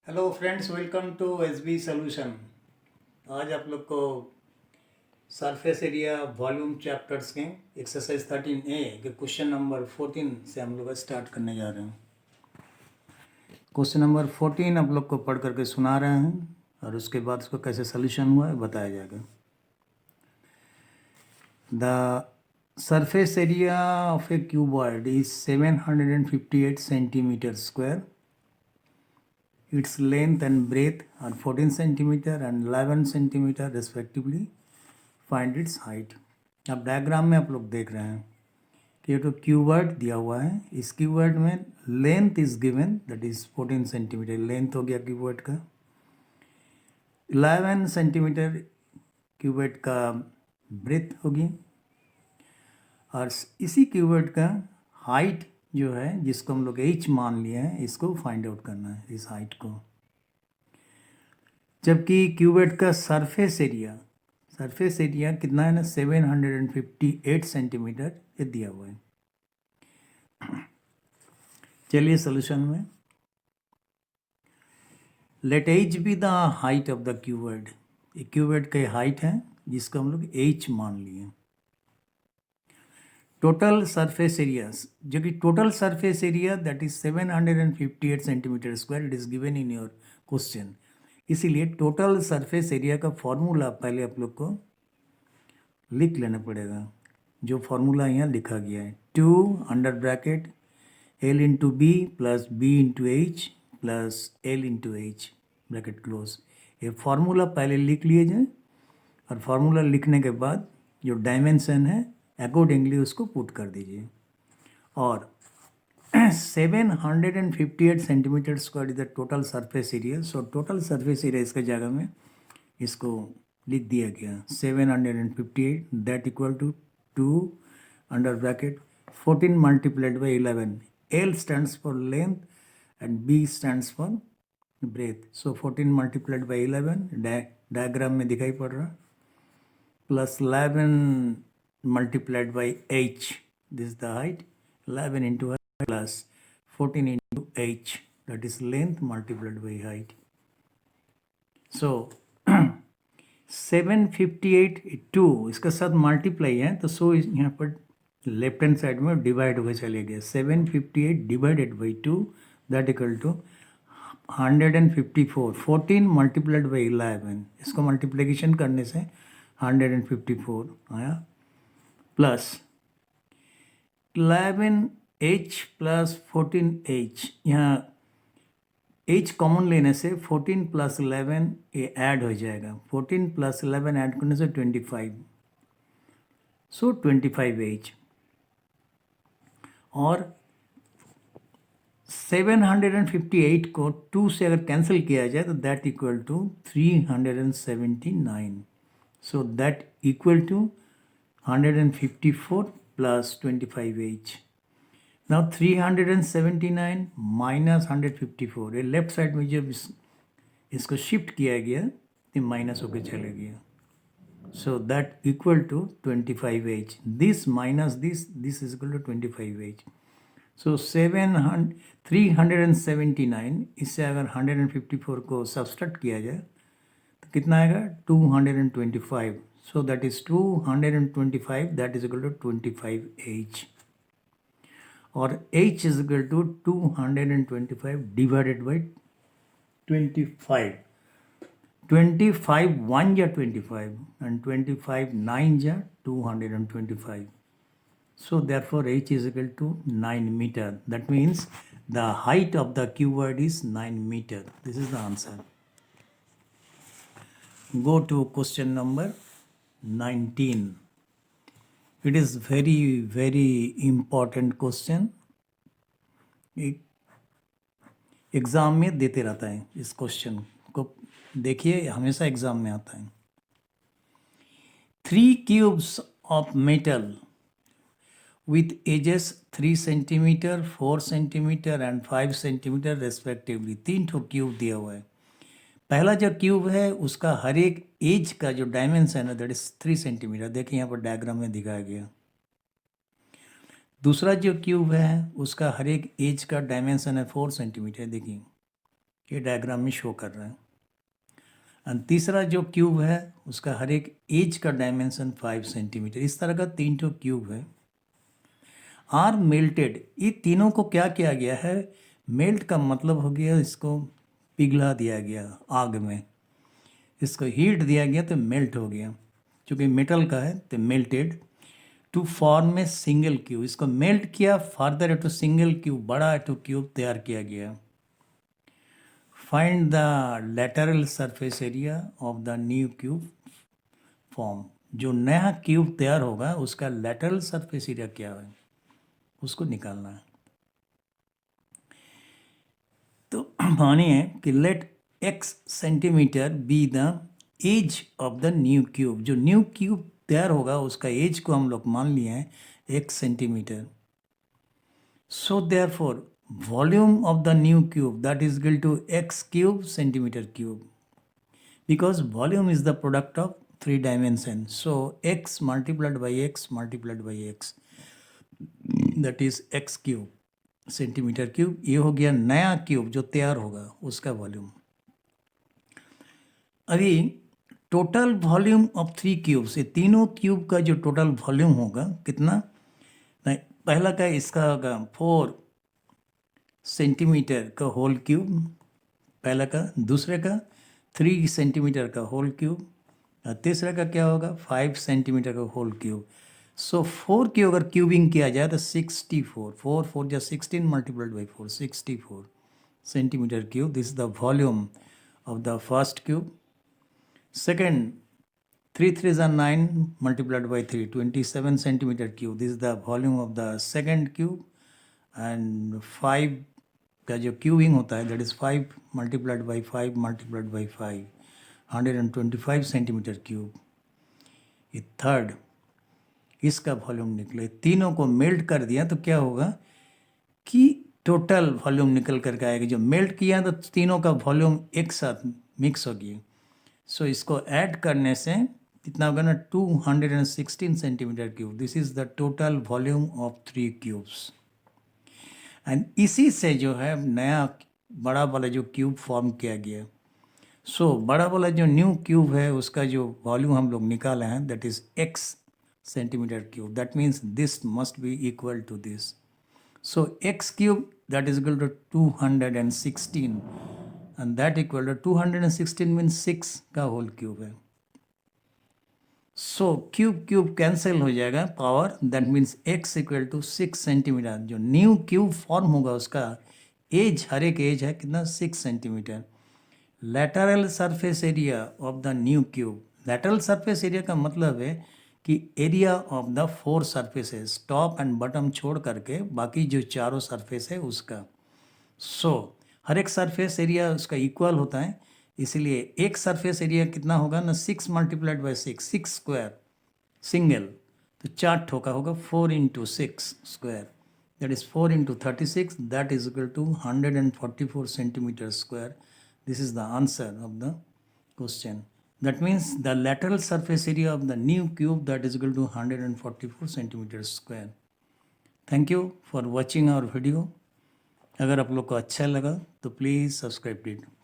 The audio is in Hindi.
Hello friends, welcome to S B solution. आज आप लोग को सरफेस एरिया वॉल्यूम चैप्टर्स के एक्सरसाइज 13A के क्वेश्चन नंबर 14 से हम लोग स्टार्ट करने जा रहे हैं। क्वेश्चन नंबर 14 आप लोग को पढ़ करके सुना रहे हैं और उसके बाद उसको कैसे सोल्यूशन हुआ है बताया जाएगा। The surface area of A cuboid is 758 centimetre square. Its length and breadth are 14 centimeter and 11 centimeter respectively. Find its height. अब डायग्राम में आप लोग देख रहे हैं कि ये तो क्यूबॉइड दिया हुआ है। इस क्यूबॉइड में length is given, that is 14 centimetre length हो गया क्यूबॉइड का। 11 सेंटीमीटर क्यूबॉइड का ब्रेथ होगी और इसी क्यूबॉइड का हाइट जो है, जिसको हम लोग h मान लिए हैं, इसको फाइंड आउट करना है, इस हाइट को। जबकि क्यूबॉइड का सरफेस एरिया कितना है ना, 758 सेंटीमीटर ये दिया हुआ है। चलिए सोल्यूशन में, let h be the height of the cuboid. ये क्यूबॉइड का हाइट है जिसको हम लोग h मान लिए। टोटल सरफेस एरिया, जो कि total surface area that is 758 centimetre square, it is given in your question. इसीलिए टोटल सरफेस एरिया का फॉर्मूला पहले आप लोग को लिख लेना पड़ेगा। जो फॉर्मूला यहाँ लिखा गया है, 2 under bracket L into b plus b into h plus L into h bracket close. ये फार्मूला पहले लिख लिए जाए और फार्मूला लिखने के बाद जो डायमेंशन है अकॉर्डिंगली उसको पुट कर दीजिए। और 758 centimetre square is the total surface area. So total surface area इसके जगह में इसको लिख दिया गया 758, that equal to 2 under bracket 14 multiplied by 11। L stands for length and B stands for breadth. So 14 multiplied by 11, diagram में दिखाई पड़ रहा, plus 11 multiplied by h, this is the height, 11 into height plus 14 into h, that is length multiplied by height. So 758 2 इसका साथ मल्टीप्लाई है तो सो यहाँ पर लेफ्ट हैंड साइड में डिवाइड होकर चले गए। 758 divided by 2 that equal to 154। 14 multiplied by 11, इसको मल्टीप्लिकेशन करने से 154 आया, प्लस 11h प्लस 14h, यहाँ h कॉमन लेने से 14 प्लस 11 ये ऐड हो जाएगा। 14 प्लस 11 ऐड करने से 25, सो 25h। और 758 को 2 से अगर कैंसिल किया जाए तो that equal to 379। So that equal to 154 plus 25h। Now 379 minus 154, ये लेफ्ट साइड में जब इसको शिफ्ट किया गया तो माइनस होकर चले गया। So that equal to 25h. This minus this is equal to 25h. So 379 इससे अगर 154 को सब्सट्रैक्ट किया जाए तो कितना आएगा, 225. So that is 225, that is equal to 25h. और h is equal to 225 divided by 25. 25 1 या 25 and 25 9 या 225. So therefore h is equal to 9 meter. That means the height of the cuboid is 9 meter. This is the answer. Go to question number 19. It is very important question. Exam में देते रहता है, इस क्वेश्चन को देखिए, हमेशा एग्जाम में आता है। 3 cubes of metal with edges 3 centimetre, 4 centimetre and 5 centimetre respectively. 3 ठो क्यूब दिया हुआ है। पहला जो क्यूब है उसका हर एक एज का जो डायमेंशन है दैट इज 3 सेंटीमीटर, देखिए यहाँ पर डायग्राम में दिखाया गया। दूसरा जो क्यूब है उसका हर एक एज का डायमेंशन है 4 सेंटीमीटर, देखिए ये डायग्राम में शो कर रहा है। और तीसरा जो क्यूब है उसका हर एक एज का डायमेंशन 5 सेंटीमीटर। इस तरह का 3 ठो क्यूब है। आर मेल्टेड, ये तीनों को क्या किया गया है, मेल्ट का मतलब हो गया इसको पिघला दिया गया आग में, इसको हीट दिया गया तो मेल्ट हो गया। चूँकि मेटल का है तो melted to form a single cube, इसको मेल्ट किया, फर्दर टू सिंगल क्यूब, बड़ा टू क्यूब तैयार किया गया। Find the lateral surface area of the new cube form, जो नया क्यूब तैयार होगा उसका लेटरल सरफेस एरिया क्या है उसको निकालना है। तो मानिए कि let x centimetre be the edge of the new cube, जो न्यू क्यूब तैयार होगा उसका एज को हम लोग मान लिए हैं x centimetre. So therefore volume of the new cube that is equal to x cube centimetre cube, because volume is the product of 3 dimensions. So x multiplied by x multiplied by x, that is x cube centimetre cube. ये हो गया नया क्यूब जो तैयार होगा उसका वॉल्यूम। अभी टोटल वॉल्यूम ऑफ 3 क्यूब्स, ये तीनों क्यूब का जो टोटल वॉल्यूम होगा कितना, नहीं पहला का इसका होगा 4 सेंटीमीटर का होल क्यूब, पहला का, दूसरे का 3 सेंटीमीटर का होल क्यूब, और तीसरा का क्या होगा 5 सेंटीमीटर का होल क्यूब। सो 4 की अगर क्यूबिंग किया जाए तो 64, 4 4 जा 16 multiplied by 4, 64 centimetre cube. This is the volume of the first cube. Second 3 3 are 9 multiplied by 3, 27 centimeter cube. This is the volume of the second cube. And 5 का जो क्यूबिंग होता है that is 5 multiplied by 5 multiplied by 5, 125 centimetre cube. ये थर्ड, इसका वॉल्यूम निकले, तीनों को मेल्ट कर दिया तो क्या होगा कि टोटल वॉल्यूम निकल करके आएगा। जो मेल्ट किया तो तीनों का वॉल्यूम एक साथ मिक्स हो गया। सो इसको ऐड करने से कितना होगा ना 216 centimetre cube. This is the total volume of 3 cubes. And इसी से जो है नया बड़ा वाला जो क्यूब फॉर्म किया गया। सो बड़ा वाला जो न्यू क्यूब है उसका जो वॉल्यूम हम लोग निकाले हैं that is x centimetre cube. That means this must be equal to this. So x cube that is equal to 216 and that equal to 216 means 6 का होल क्यूब है। सो क्यूब क्यूब कैंसिल हो जाएगा power, that means x equal to 6 centimetre. जो न्यू क्यूब फॉर्म होगा उसका एज, हर एक एज है कितना 6 centimetre. Lateral surface area of the new cube, lateral surface area का मतलब है कि area of the 4 surfaces, top and bottom छोड़ करके बाकी जो चारों सरफेस है उसका। सो हर एक सरफेस एरिया उसका इक्वल होता है, इसलिए एक सरफेस एरिया कितना होगा ना 6 मल्टीप्लाइड बाई 6, 6 स्क्वायर सिंगल, तो 4 ठोका होगा 4 into 6 square, that is 4 into 36, that is equal to 144 centimetre square. This is the answer of the question. That means the lateral surface area of the new cube that is equal to 144 centimeters square. Thank you for watching our video. अगर आप लोग को अच्छा लगा तो प्लीज़ सब्सक्राइब कीजिए।